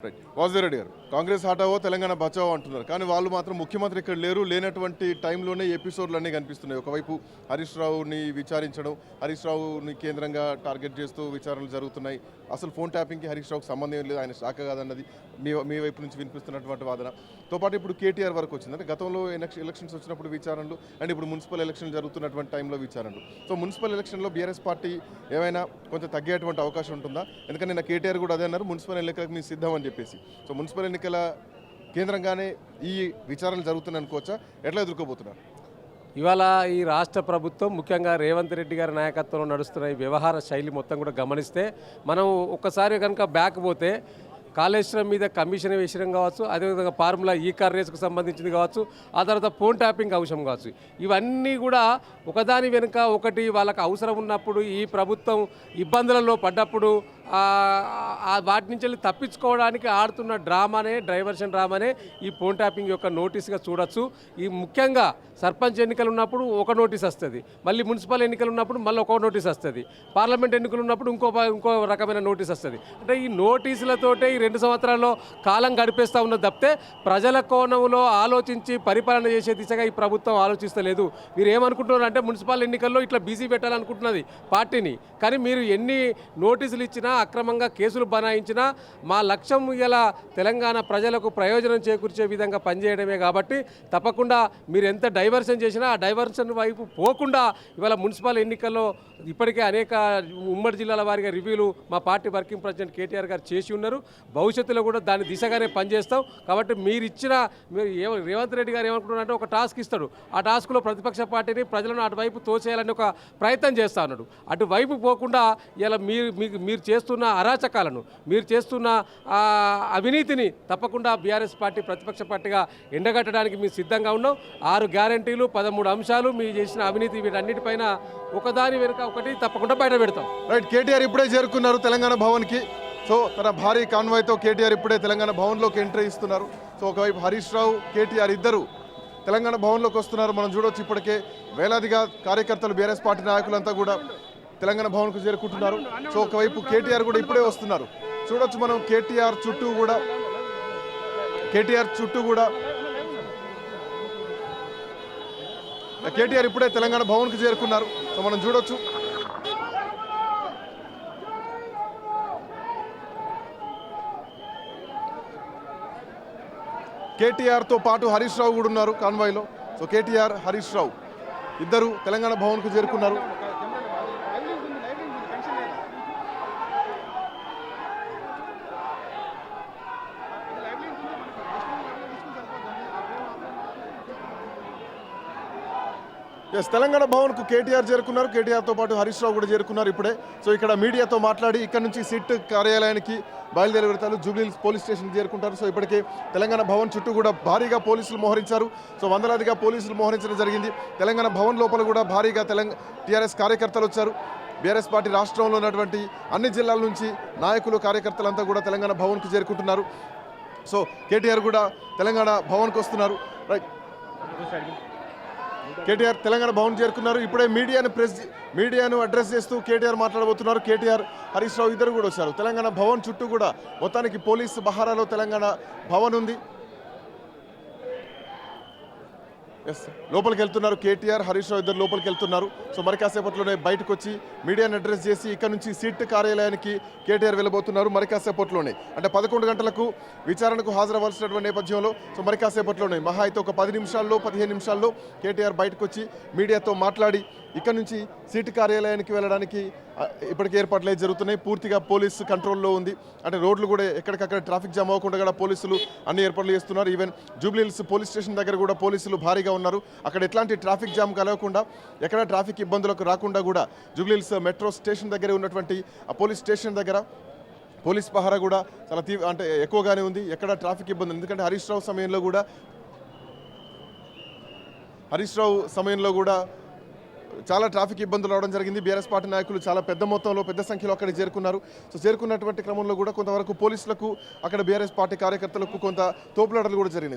Right Vasudeva Reddy గారు కాంగ్రెస్ హఠావో తెలంగాణ బచావో అంటున్నారు కానీ వాళ్ళు మాత్రం ముఖ్యమంత్రి ఇక్కడ లేరు లేనటువంటి టైంలోనే ఎపిసోడ్లు అన్నీ కనిపిస్తున్నాయి. ఒకవైపు హరీష్ రావుని విచారించడం, హరీష్ రావుని కేంద్రంగా టార్గెట్ చేస్తూ విచారణలు జరుగుతున్నాయి. అసలు ఫోన్ ట్యాపింగ్కి హరీష్ రావుకి సంబంధం లేదు, ఆయన శాఖ కాదన్నది మీ వైపు నుంచి వినిపిస్తున్నటువంటి వాదనతో పాటు ఇప్పుడు కేటీఆర్ వరకు వచ్చింది. అంటే గతంలో ఎలక్షన్స్ వచ్చినప్పుడు విచారణలు అండ్ ఇప్పుడు మున్సిపల్ ఎలక్షన్ జరుగుతున్నటువంటి టైంలో విచారణలు. సో మున్సిపల్ ఎలక్షన్లో బీఆర్ఎస్ పార్టీ ఏమైనా కొంచెం తగ్గేటువంటి అవకాశం ఉంటుందా? ఎందుకంటే నిన్న కేటీఆర్ కూడా అదే అన్నారు, మున్సిపల్ ఎన్నికలకు మేము సిద్ధం అని చెప్పేసి. సో మున్సిపల్ ఎన్నికల కేంద్రంగానే ఈ విచారణలు జరుగుతున్నాయి అనుకోవచ్చా? ఎట్లా ఎదుర్కోబోతున్నారు? ఇవాళ ఈ రాష్ట్ర ప్రభుత్వం ముఖ్యంగా రేవంత్ రెడ్డి గారి నాయకత్వంలో నడుస్తున్న ఈ వ్యవహార శైలి మొత్తం కూడా గమనిస్తే మనం ఒక్కసారి కనుక బ్యాక్ పోతే కాళేశ్వరం మీద కమిషన్ వేసడం కావచ్చు, అదేవిధంగా ఫార్ములా ఈ కార్ రేసుకు సంబంధించింది కావచ్చు, ఆ తర్వాత ఫోన్ ట్యాపింగ్ అంశం కావచ్చు, ఇవన్నీ కూడా ఒకదాని వెనుక ఒకటి వాళ్ళకి అవసరం ఉన్నప్పుడు ఈ ప్రభుత్వం ఇబ్బందులలో పడ్డప్పుడు వాటి నుంచి వెళ్ళి తప్పించుకోవడానికి ఆడుతున్న డ్రామానే, డైవర్షన్ డ్రామానే ఈ ఫోన్ ట్యాపింగ్ యొక్క నోటీస్గా చూడొచ్చు. ఈ ముఖ్యంగా సర్పంచ్ ఎన్నికలు ఉన్నప్పుడు ఒక నోటీస్ వస్తుంది, మళ్ళీ మున్సిపల్ ఎన్నికలు ఉన్నప్పుడు మళ్ళీ ఒక నోటీస్ వస్తుంది, పార్లమెంట్ ఎన్నికలు ఉన్నప్పుడు ఇంకో రకమైన నోటీస్ వస్తుంది. అంటే ఈ నోటీసులతోటే ఈ 2 సంవత్సరాల్లో కాలం గడిపేస్తూ ఉన్నది తప్పితే ప్రజల కోణంలో ఆలోచించి పరిపాలన చేసే దిశగా ఈ ప్రభుత్వం ఆలోచిస్తలేదు. మీరు ఏమనుకుంటున్నారు అంటే మున్సిపల్ ఎన్నికల్లో ఇట్లా బిజీ పెట్టాలనుకుంటున్నది పార్టీని, కానీ మీరు ఎన్ని నోటీసులు ఇచ్చినా అక్రమంగా కేసులు బనాయించినా మా లక్ష్యం ఇలా తెలంగాణ ప్రజలకు ప్రయోజనం చేకూర్చే విధంగా పనిచేయడమే. కాబట్టి తప్పకుండా మీరు ఎంత డైవర్షన్ చేసినా ఆ డైవర్షన్ వైపు పోకుండా ఇవాళ మున్సిపల్ ఎన్నికల్లో ఇప్పటికే అనేక ఉమ్మడి జిల్లాల వారిగా రివ్యూలు మా పార్టీ వర్కింగ్ ప్రెసిడెంట్ కేటీఆర్ గారు చేసి ఉన్నారు. భవిష్యత్తులో కూడా దాని దిశగానే పనిచేస్తాం. కాబట్టి మీరు రేవంత్ రెడ్డి గారు ఏమనుకుంటున్నారంటే ఒక టాస్క్ ఇస్తాడు, ఆ టాస్క్లో ప్రతిపక్ష పార్టీని ప్రజలను అటువైపు తోచేయాలని ఒక ప్రయత్నం చేస్తా ఉన్నాడు. అటువైపు పోకుండా ఇలా మీరు చేస్తున్న అరాచకాలను, మీరు చేస్తున్న అవినీతిని తప్పకుండా బీఆర్ఎస్ పార్టీ ప్రతిపక్ష పార్టీగా ఎండగట్టడానికి మేము సిద్ధంగా ఉన్నాం. 6 గ్యారంటీలు, 13 అంశాలు, మీరు చేసిన అవినీతి వీటన్నిటిపైన ఒకదాని వెనుక ఒకటి తప్పకుండా బయట పెడతాం. రైట్, కేటీఆర్ ఇప్పుడే చేరుకున్నారు తెలంగాణ భవన్కి. సో తన భారీ కాన్వాయ్తో కేటీఆర్ ఇప్పుడే తెలంగాణ భవన్లోకి ఎంట్రీ ఇస్తున్నారు. సో ఒకవైపు హరీష్ రావు, కేటీఆర్ ఇద్దరు తెలంగాణ భవన్లోకి వస్తున్నారు. మనం చూడవచ్చు ఇప్పటికే వేలాదిగా కార్యకర్తలు, బీఆర్ఎస్ పార్టీ నాయకులంతా కూడా తెలంగాణ భవన్కు చేరుకుంటున్నారు. సో ఒకవైపు కేటీఆర్ కూడా ఇప్పుడే వస్తున్నారు. చూడొచ్చు మనం కేటీఆర్ చుట్టూ కూడా కేటీఆర్ ఇప్పుడే తెలంగాణ భవన్కు చేరుకున్నారు. సో మనం చూడొచ్చు కేటీఆర్తో పాటు హరీష్ రావు కూడా ఉన్నారు కాన్వాయ్లో. సో కేటీఆర్, హరీష్ రావు ఇద్దరు తెలంగాణ భవన్కు చేరుకున్నారు. తెలంగాణ భవన్కు కేటీఆర్ చేరుకున్నారు. కేటీఆర్తో పాటు హరీష్ రావు కూడా చేరుకున్నారు ఇప్పుడే. సో ఇక్కడ మీడియాతో మాట్లాడి ఇక్కడ నుంచి సిట్ కార్యాలయానికి బయలుదేరి వెళ్తారు. జూబ్లీహిల్స్ పోలీస్ స్టేషన్కి చేరుకుంటారు. సో ఇప్పటికే తెలంగాణ భవన్ చుట్టూ కూడా భారీగా పోలీసులు మోహరించారు. సో వందలాదిగా పోలీసులు మోహరించడం జరిగింది. తెలంగాణ భవన్ లోపల కూడా భారీగా టీఆర్ఎస్ కార్యకర్తలు వచ్చారు. బీఆర్ఎస్ పార్టీ రాష్ట్రంలో ఉన్నటువంటి అన్ని జిల్లాల నుంచి నాయకులు, కార్యకర్తలంతా కూడా తెలంగాణ భవన్కు చేరుకుంటున్నారు. సో కేటీఆర్ కూడా తెలంగాణ భవన్కు వస్తున్నారు. రైట్, కేటీఆర్ తెలంగాణ భవన్ చేరుకున్నారు. ఇప్పుడే మీడియాను అడ్రస్ చేస్తూ కేటీఆర్ మాట్లాడబోతున్నారు. కేటీఆర్, హరీష్ రావు ఇద్దరు కూడా వచ్చారు. తెలంగాణ భవన్ చుట్టూ కూడా మొత్తానికి పోలీసు బహారాలో తెలంగాణ భవన్ ఉంది. లోపలికి వెళ్తున్నారు కేటీఆర్, హరీష్ రావు ఇద్దరు లోపలికి వెళ్తున్నారు. సో మరి కాసేపట్లోనే బయటకు వచ్చి మీడియాను అడ్రస్ చేసి ఇక్కడ నుంచి సిట్ కార్యాలయానికి కేటీఆర్ వెళ్ళబోతున్నారు. మరి కాసేపట్లోనే అంటే 11 గంటలకు విచారణకు హాజరవ్వాల్సినటువంటి నేపథ్యంలో సో మరి కాసేపట్లోనే మహా అయితే ఒక 10 నిమిషాల్లో 15 నిమిషాల్లో కేటీఆర్ బయటకు వచ్చి మీడియాతో మాట్లాడి ఇక్కడ నుంచి సిట్ కార్యాలయానికి వెళ్ళడానికి ఇప్పటికే ఏర్పాట్లు జరుగుతున్నాయి. పూర్తిగా పోలీసు కంట్రోల్లో ఉంది. అంటే రోడ్లు కూడా ఎక్కడికక్కడ ట్రాఫిక్ జామ్ అవ్వకుండా కూడా పోలీసులు అన్ని ఏర్పాట్లు చేస్తున్నారు. ఈవెన్ జూబ్లీహిల్స్ పోలీస్ స్టేషన్ దగ్గర కూడా పోలీసులు భారీగా ఉన్నారు. అక్కడ ఎట్లాంటి ట్రాఫిక్ జామ్ కలగకుండా, ఎక్కడ ట్రాఫిక్ ఇబ్బందులకు రాకుండా కూడా జూబ్లీహిల్స్ మెట్రో స్టేషన్ దగ్గర ఉన్నటువంటి ఆ పోలీస్ స్టేషన్ దగ్గర పోలీస్ పహారా కూడా చాలా అంటే ఎక్కువగానే ఉంది. ఎక్కడ ట్రాఫిక్ ఇబ్బంది, ఎందుకంటే హరీష్ రావు సమయంలో కూడా చాలా ట్రాఫిక్ ఇబ్బందులు రావడం జరిగింది. బీఆర్ఎస్ పార్టీ నాయకులు చాలా పెద్ద సంఖ్యలో అక్కడికి చేరుకున్నారు. సో చేరుకున్నటువంటి క్రమంలో కూడా కొంతవరకు పోలీసులకు, అక్కడ బీఆర్ఎస్ పార్టీ కార్యకర్తలకు కొంత తోపులాటలు కూడా జరిగినాయి.